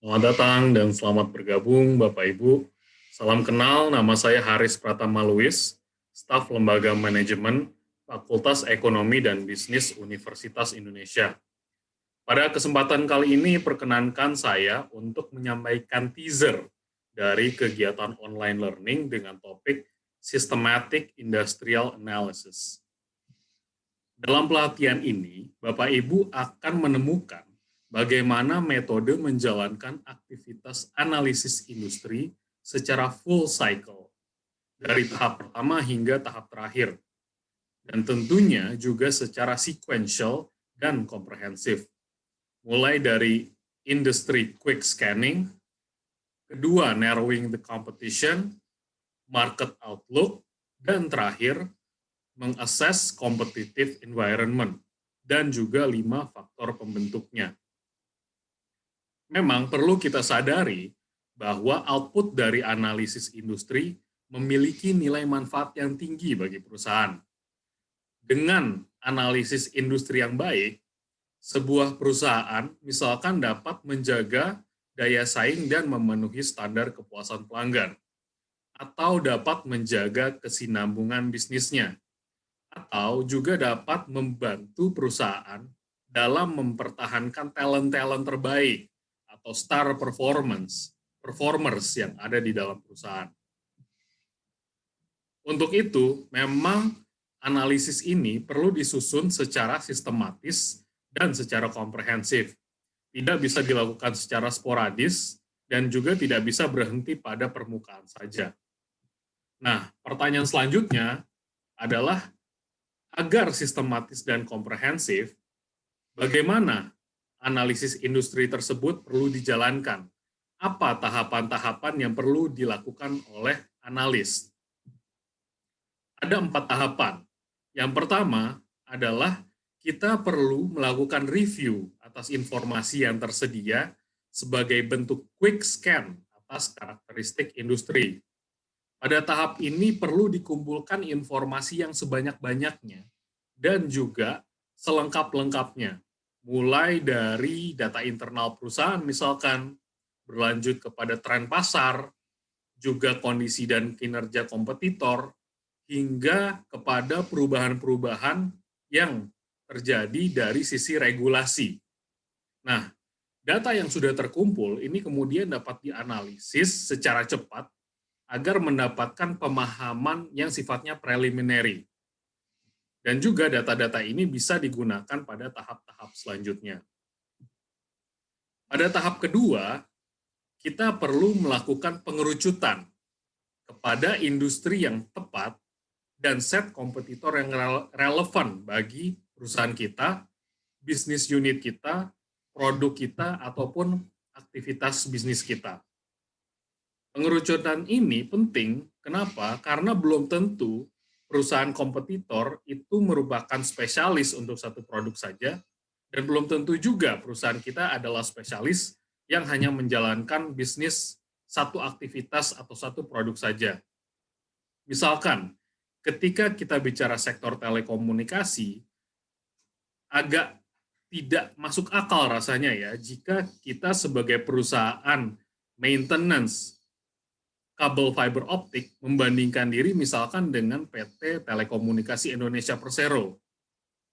Selamat datang dan selamat bergabung Bapak Ibu. Salam kenal, nama saya Haris Pratama Luis, staf Lembaga Manajemen Fakultas Ekonomi dan Bisnis Universitas Indonesia. Pada kesempatan kali ini perkenankan saya untuk menyampaikan teaser dari kegiatan online learning dengan topik Systematic Industrial Analysis. Dalam pelatihan ini, Bapak Ibu akan menemukan bagaimana metode menjalankan aktivitas analisis industri secara full cycle, dari tahap pertama hingga tahap terakhir, dan tentunya juga secara sequential dan komprehensif, mulai dari industry quick scanning, kedua narrowing the competition, market outlook, dan terakhir mengakses competitive environment, dan juga 5 faktor pembentuknya. Memang perlu kita sadari bahwa output dari analisis industri memiliki nilai manfaat yang tinggi bagi perusahaan. Dengan analisis industri yang baik, sebuah perusahaan misalkan dapat menjaga daya saing dan memenuhi standar kepuasan pelanggan, atau dapat menjaga kesinambungan bisnisnya, atau juga dapat membantu perusahaan dalam mempertahankan talent-talent terbaik atau star performers yang ada di dalam perusahaan. Untuk itu, memang analisis ini perlu disusun secara sistematis dan secara komprehensif. Tidak bisa dilakukan secara sporadis dan juga tidak bisa berhenti pada permukaan saja. Nah, pertanyaan selanjutnya adalah agar sistematis dan komprehensif, bagaimana analisis industri tersebut perlu dijalankan? Apa tahapan-tahapan yang perlu dilakukan oleh analis? Ada 4 tahapan. Yang pertama adalah kita perlu melakukan review atas informasi yang tersedia sebagai bentuk quick scan atas karakteristik industri. Pada tahap ini perlu dikumpulkan informasi yang sebanyak-banyaknya dan juga selengkap-lengkapnya, mulai dari data internal perusahaan misalkan, berlanjut kepada tren pasar, juga kondisi dan kinerja kompetitor, hingga kepada perubahan-perubahan yang terjadi dari sisi regulasi. Nah, data yang sudah terkumpul ini kemudian dapat dianalisis secara cepat agar mendapatkan pemahaman yang sifatnya preliminary. Dan juga data-data ini bisa digunakan pada tahap-tahap selanjutnya. Pada tahap kedua, kita perlu melakukan pengerucutan kepada industri yang tepat dan set kompetitor yang relevan bagi perusahaan kita, bisnis unit kita, produk kita, ataupun aktivitas bisnis kita. Pengerucutan ini penting, kenapa? Karena belum tentu perusahaan kompetitor itu merupakan spesialis untuk satu produk saja, dan belum tentu juga perusahaan kita adalah spesialis yang hanya menjalankan bisnis satu aktivitas atau satu produk saja. Misalkan, ketika kita bicara sektor telekomunikasi, agak tidak masuk akal rasanya ya, jika kita sebagai perusahaan maintenance kabel fiber optik membandingkan diri misalkan dengan PT Telekomunikasi Indonesia Persero.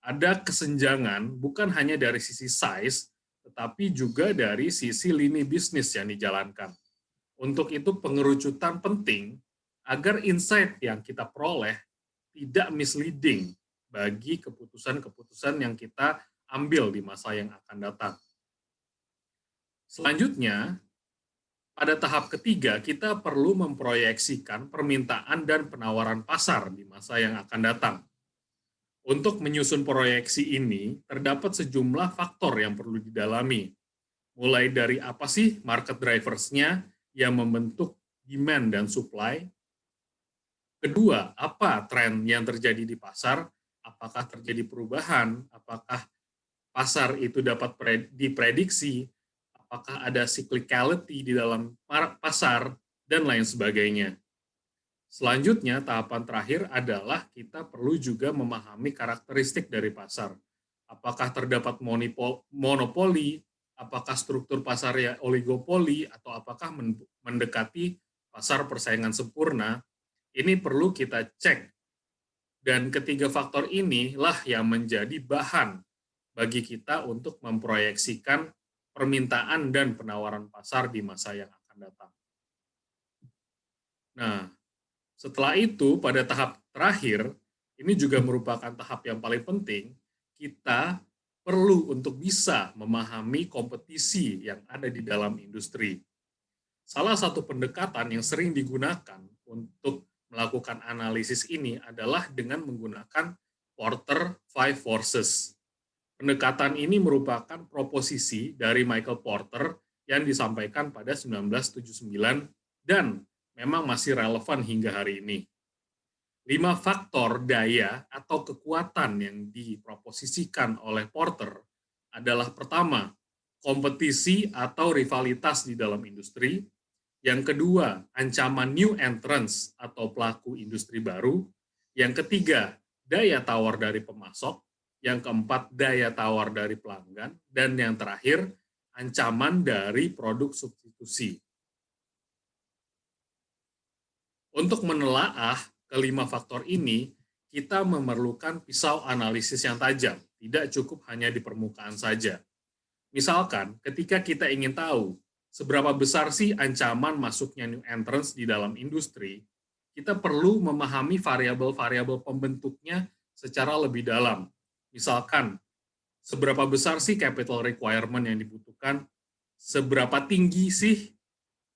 Ada kesenjangan bukan hanya dari sisi size, tetapi juga dari sisi lini bisnis yang dijalankan. Untuk itu pengerucutan penting agar insight yang kita peroleh tidak misleading bagi keputusan-keputusan yang kita ambil di masa yang akan datang. Selanjutnya, pada tahap ketiga, kita perlu memproyeksikan permintaan dan penawaran pasar di masa yang akan datang. Untuk menyusun proyeksi ini, terdapat sejumlah faktor yang perlu didalami. Mulai dari apa sih market drivers-nya yang membentuk demand dan supply. Kedua, apa tren yang terjadi di pasar? Apakah terjadi perubahan? Apakah pasar itu dapat diprediksi? Apakah ada cyclicality di dalam pasar, dan lain sebagainya. Selanjutnya, tahapan terakhir adalah kita perlu juga memahami karakteristik dari pasar. Apakah terdapat monopoli, apakah struktur pasarnya oligopoli atau apakah mendekati pasar persaingan sempurna, ini perlu kita cek. Dan ketiga faktor inilah yang menjadi bahan bagi kita untuk memproyeksikan permintaan dan penawaran pasar di masa yang akan datang. Nah, setelah itu pada tahap terakhir, ini juga merupakan tahap yang paling penting, kita perlu untuk bisa memahami kompetisi yang ada di dalam industri. Salah satu pendekatan yang sering digunakan untuk melakukan analisis ini adalah dengan menggunakan Porter Five Forces. Pendekatan ini merupakan proposisi dari Michael Porter yang disampaikan pada 1979 dan memang masih relevan hingga hari ini. 5 faktor daya atau kekuatan yang diproposisikan oleh Porter adalah pertama, kompetisi atau rivalitas di dalam industri. Yang kedua, ancaman new entrants atau pelaku industri baru. Yang ketiga, daya tawar dari pemasok. Yang keempat, daya tawar dari pelanggan. Dan yang terakhir, ancaman dari produk substitusi. Untuk menelaah kelima faktor ini, kita memerlukan pisau analisis yang tajam, tidak cukup hanya di permukaan saja. Misalkan, ketika kita ingin tahu seberapa besar sih ancaman masuknya new entrants di dalam industri, kita perlu memahami variabel-variabel pembentuknya secara lebih dalam. Misalkan, seberapa besar sih capital requirement yang dibutuhkan, seberapa tinggi sih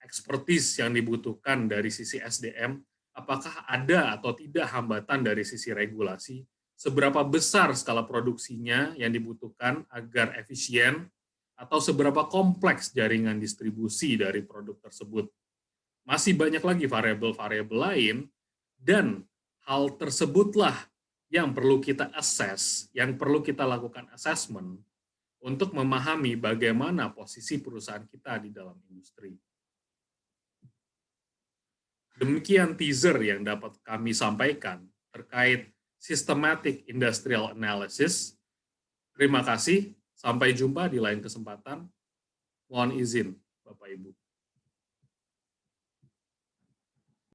expertise yang dibutuhkan dari sisi SDM, apakah ada atau tidak hambatan dari sisi regulasi, seberapa besar skala produksinya yang dibutuhkan agar efisien, atau seberapa kompleks jaringan distribusi dari produk tersebut. Masih banyak lagi variabel-variabel lain, dan hal tersebutlah yang perlu kita assess, yang perlu kita lakukan assessment untuk memahami bagaimana posisi perusahaan kita di dalam industri. Demikian teaser yang dapat kami sampaikan terkait systematic industrial analysis. Terima kasih, sampai jumpa di lain kesempatan. Mohon izin, Bapak Ibu.